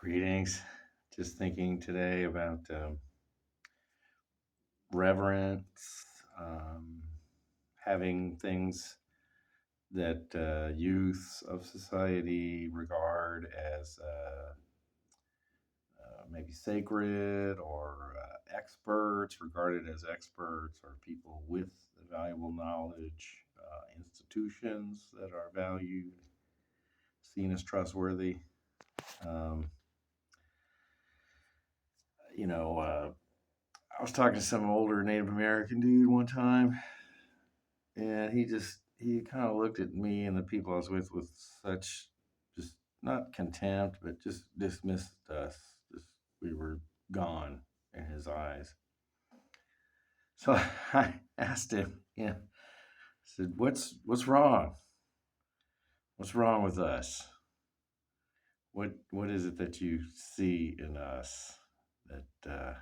Greetings. Just thinking today about reverence, having things that youths of society regard as maybe sacred or experts, regarded as experts, or people with valuable knowledge, institutions that are valued, seen as trustworthy. Um, you know, I was talking to some older Native American dude one time, and he kind of looked at me and the people I was with such, just not contempt, but just dismissed us. Just we were gone in his eyes. So I asked him, I said, "What's wrong? What's wrong with us? What is it that you see in us that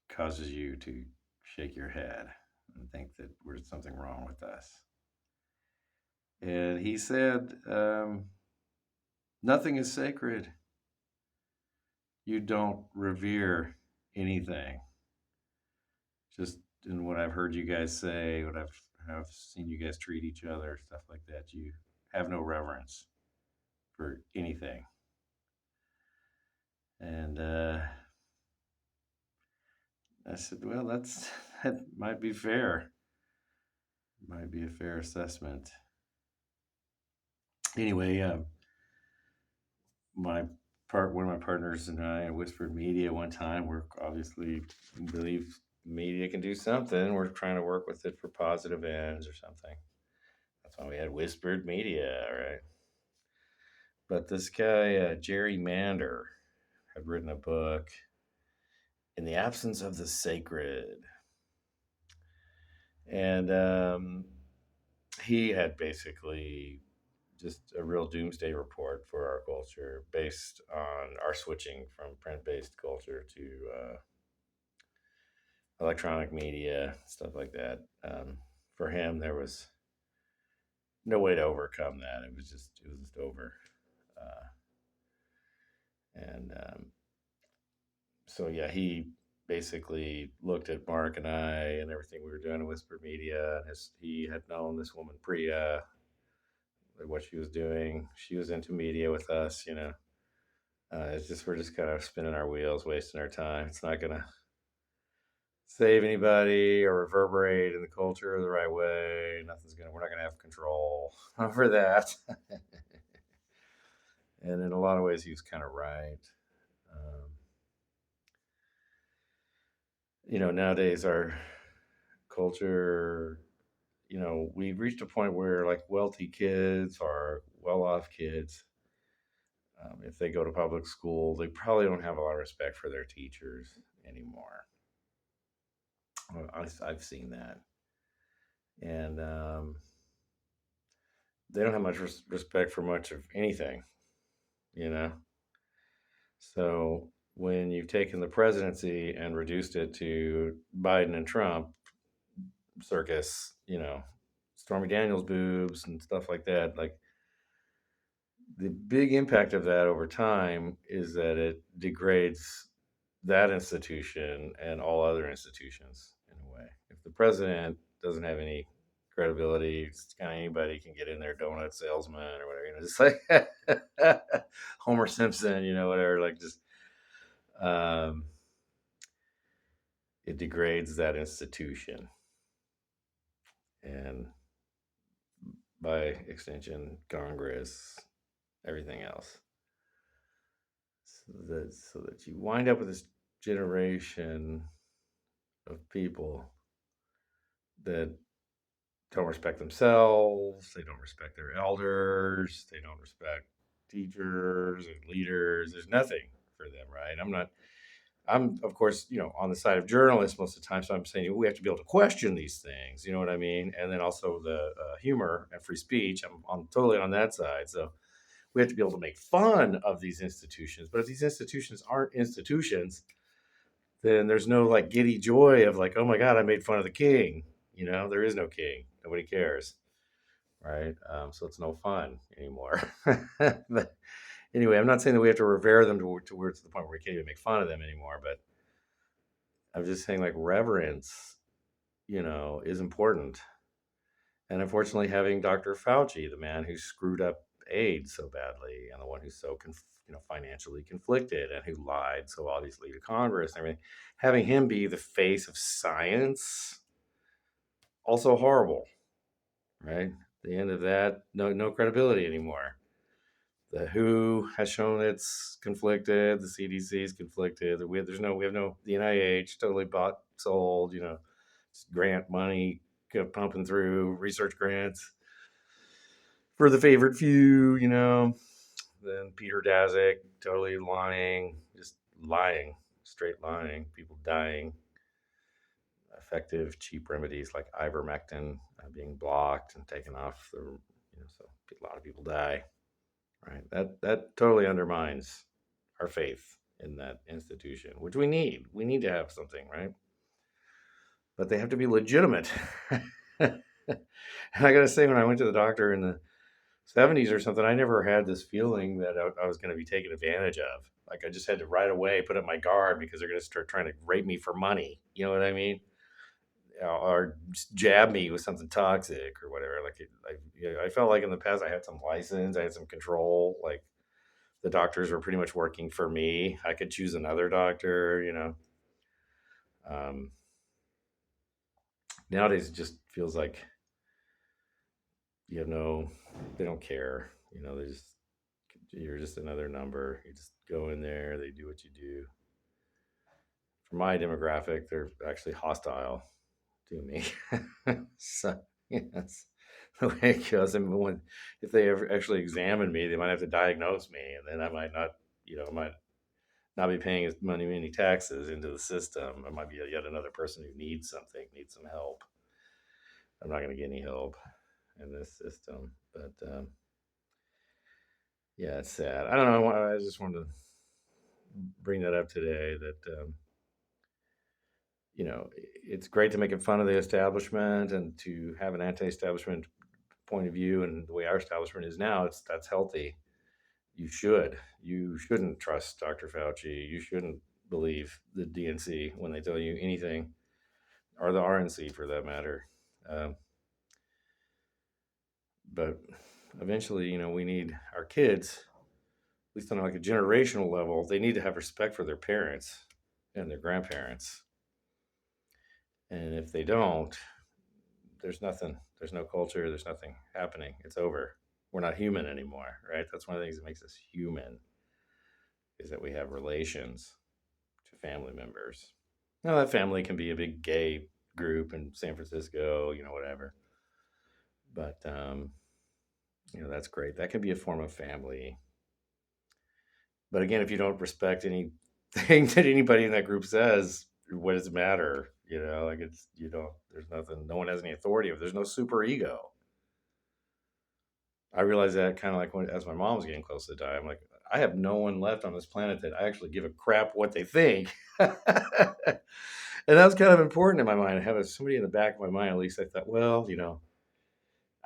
causes you to shake your head and think that there's something wrong with us?" And he said, "Nothing is sacred. You don't revere anything." Just in what I've heard you guys say, what have seen you guys treat each other, stuff like that, you have no reverence for anything. And I said, "Well, that might be fair. Might be a fair assessment." Anyway, my one of my partners and I at Whispered Media one time, we're obviously believe media can do something. We're trying to work with it for positive ends or something. That's why we had Whispered Media, right? But this guy, Jerry Mander, had written a book, In the Absence of the Sacred. And he had basically just a real doomsday report for our culture based on our switching from print-based culture to electronic media, stuff like that. For him, there was no way to overcome that. It was just over. Uh, and So yeah, he basically looked at Mark and I and everything we were doing in Whisper Media. He had known this woman Priya, what she was doing. She was into media with us, you know. It's just we're just kind of spinning our wheels, wasting our time. It's not gonna save anybody or reverberate in the culture the right way. We're not gonna have control over that. And in a lot of ways, he was kind of right. Um, Nowadays our culture, we've reached a point where like wealthy kids or well-off kids, if they go to public school, they probably don't have a lot of respect for their teachers anymore. I've seen that. And they don't have much respect for much of anything, you know? So when you've taken the presidency and reduced it to Biden and Trump circus, Stormy Daniels boobs and stuff like that, like the big impact of that over time is that it degrades that institution and all other institutions in a way. If the president doesn't have any credibility, it's kind of anybody can get in there, donut salesman or whatever, just like Homer Simpson, whatever, like just um, it degrades that institution and by extension, Congress, everything else. So that you wind up with this generation of people that don't respect themselves, they don't respect their elders, they don't respect teachers and leaders. There's nothing for them, right? I'm of course, on the side of journalists most of the time, so I'm saying we have to be able to question these things, you know what I mean? And then also the humor and free speech, I'm totally on that side. So we have to be able to make fun of these institutions. But if these institutions aren't institutions, then there's no like giddy joy of like, oh my God, I made fun of the king. There is no king. Nobody cares. Right. So it's no fun anymore. But Anyway, I'm not saying that we have to revere them to where it's the point where we can't even make fun of them anymore, but I'm just saying like reverence, is important. And unfortunately, having Dr. Fauci, the man who screwed up AIDS so badly, and the one who's so financially conflicted, and who lied so obviously to Congress and everything, having him be the face of science, also horrible, right? The end of that, no credibility anymore. The WHO has shown it's conflicted. The CDC is conflicted. The NIH totally bought, sold. Grant money kept pumping through research grants for the favorite few. Then Peter Daszak totally lying, just lying, straight lying. People dying. Effective, cheap remedies like ivermectin being blocked and taken off so a lot of people die. Right. That totally undermines our faith in that institution, which we need. We need to have something, right? But they have to be legitimate. And I got to say, when I went to the doctor in the 70s or something, I never had this feeling that I was going to be taken advantage of. Like I just had to right away put up my guard because they're going to start trying to rape me for money. You know what I mean? Or jab me with something toxic or whatever. I felt like in the past I had some license, I had some control. Like the doctors were pretty much working for me. I could choose another doctor. Um, Nowadays, it just feels like you have no, they don't care. You're just another number. You just go in there, they do what you do. For my demographic, they're actually hostile to me. So, that's the way it goes. I mean, if they ever actually examine me, they might have to diagnose me, and then I might not, might not be paying as many taxes into the system. I might be yet another person who needs something, needs some help. I'm not going to get any help in this system, but yeah, it's sad. I don't know. I just wanted to bring that up today. That it's great to make fun of the establishment and to have an anti-establishment point of view, and the way our establishment is now, that's healthy. You shouldn't trust Dr. Fauci. You shouldn't believe the DNC when they tell you anything, or the RNC for that matter. Um, but eventually, we need our kids, at least on like a generational level, they need to have respect for their parents and their grandparents. And if they don't, there's nothing. There's no culture. There's nothing happening. It's over. We're not human anymore, right? That's one of the things that makes us human, is that we have relations to family members. Now, that family can be a big gay group in San Francisco, whatever. But, that's great. That can be a form of family. But again, if you don't respect anything that anybody in that group says, what does it matter? Like there's nothing, no one has any authority. There's no super ego. I realized that kind of like as my mom was getting close to die, I'm like, I have no one left on this planet that I actually give a crap what they think. And that was kind of important in my mind. I have somebody in the back of my mind, at least I thought, well,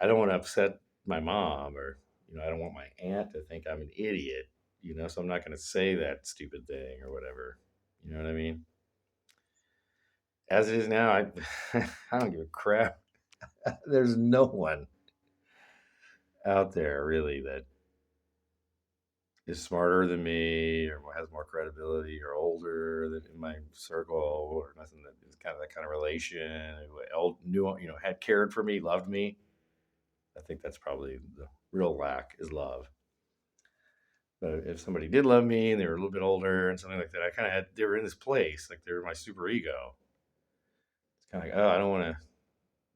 I don't want to upset my mom, or, I don't want my aunt to think I'm an idiot, so I'm not going to say that stupid thing or whatever. You know what I mean? As it is now, I don't give a crap. There's no one out there really that is smarter than me or has more credibility or older than in my circle, or nothing, that is kind of that kind of relation, who knew, had cared for me, loved me. I think that's probably the real lack, is love. But if somebody did love me and they were a little bit older and something like that, I kind of they were in this place, like they were my super ego. It's kind of like, oh, I don't want to,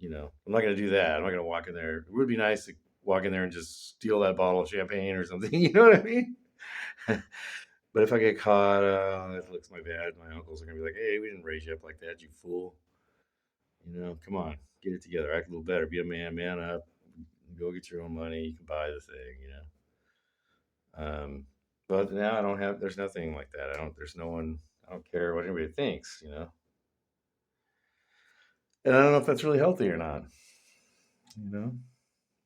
I'm not going to do that. I'm not going to walk in there. It would be nice to walk in there and just steal that bottle of champagne or something. You know what I mean? But if I get caught, it looks my bad. My uncles are going to be like, hey, we didn't raise you up like that, you fool. Come on, get it together. Act a little better. Be a man, man up. Go get your own money. You can buy the thing. But now there's nothing like that. There's no one, I don't care what anybody thinks. And I don't know if that's really healthy or not. You know,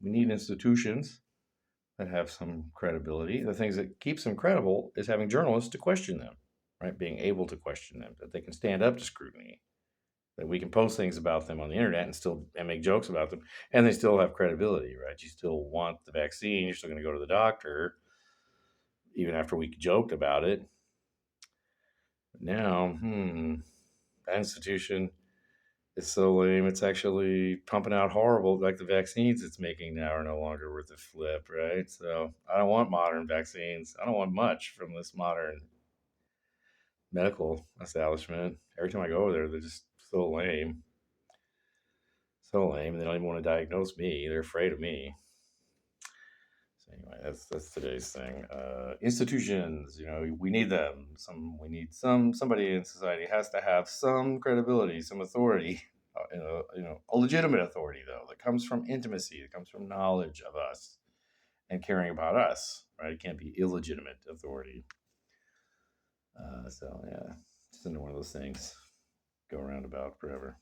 we need institutions. that have some credibility. The things that keeps them credible is having journalists to question them, right? Being able to question them, that they can stand up to scrutiny, that we can post things about them on the internet and make jokes about them, and they still have credibility, right? You still want the vaccine. You're still going to go to the doctor, even after we joked about it. Now, that institution is so lame. It's actually pumping out horrible, like the vaccines it's making now are no longer worth a flip, right? So I don't want modern vaccines. I don't want much from this modern medical establishment. Every time I go over there, they're just so lame. So lame. They don't even want to diagnose me. They're afraid of me. So anyway, that's today's thing. Institutions, we need them. We need somebody in society has to have some credibility, some authority. A legitimate authority though that comes from intimacy, that comes from knowledge of us and caring about us. Right? It can't be illegitimate authority. So yeah, just into one of those things. Go around about forever.